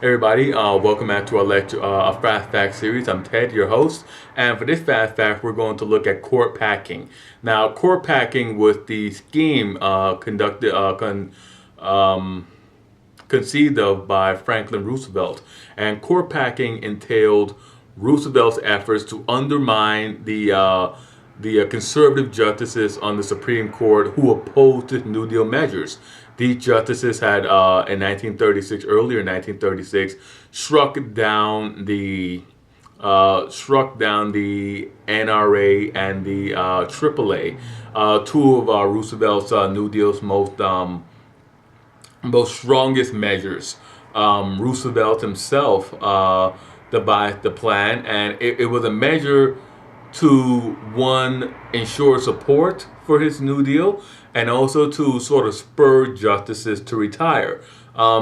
Everybody, welcome back to our lecture, a Fast Fact series. I'm Ted, your host, and for this Fast Fact, we're going to look at court packing. Now, court packing was the scheme conceived of by Franklin Roosevelt, and court packing entailed Roosevelt's efforts to undermine the conservative justices on the Supreme Court who opposed his New Deal measures. These justices had, in 1936, earlier in 1936, struck down the NRA and the AAA, two of Roosevelt's New Deal's most strongest measures. Roosevelt himself devised the plan, and it was a measure to, one, ensure support for his New Deal, and also to sort of spur justices to retire.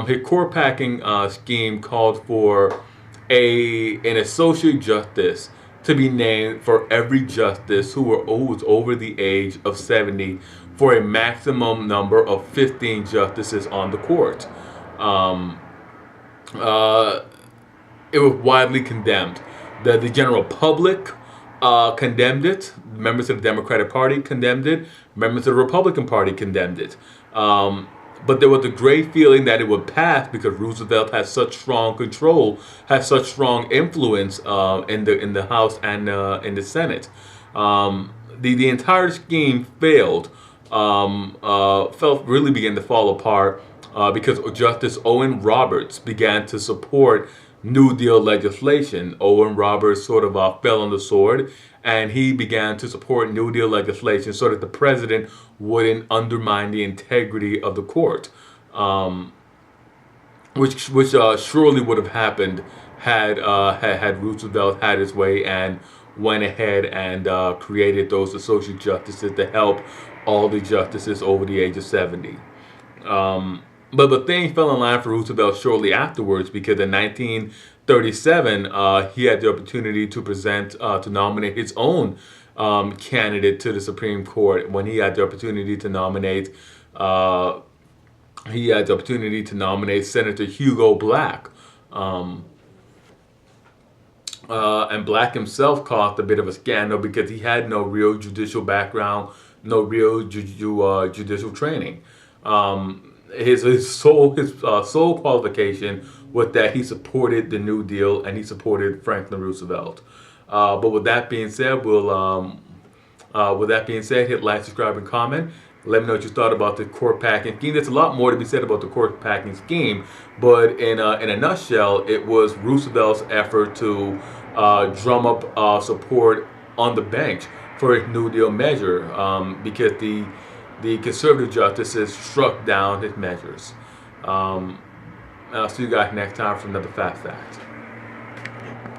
His court packing scheme called for an associate justice to be named for every justice who was over the age of 70, for a maximum number of 15 justices on the court. Um, uh, it was widely condemned. The general public condemned it. Members of the Democratic Party condemned it. Members of the Republican Party condemned it. But there was a great feeling that it would pass because Roosevelt had such strong control, had such strong influence in the House and in the Senate. The entire scheme failed. Really began to fall apart because Justice Owen Roberts began to support New Deal legislation. Owen Roberts sort of fell on the sword, and he began to support New Deal legislation so that the president wouldn't undermine the integrity of the court, which surely would have happened had Roosevelt had his way and went ahead and created those associate justices to help all the justices over the age of 70. But things fell in line for Roosevelt shortly afterwards because in 1937 he had the opportunity to nominate his own candidate to the Supreme Court when he had the opportunity to nominate Senator Hugo Black. And Black himself caused a bit of a scandal because he had no real judicial background, no real judicial training. His sole qualification was that he supported the New Deal and he supported Franklin Roosevelt. But with that being said, hit like, subscribe, and comment. Let me know what you thought about the court packing scheme. There's a lot more to be said about the court packing scheme, but in a nutshell, it was Roosevelt's effort to drum up support on the bench for his New Deal measure because the conservative justices struck down his measures. I'll see you guys next time for another Fast Fact.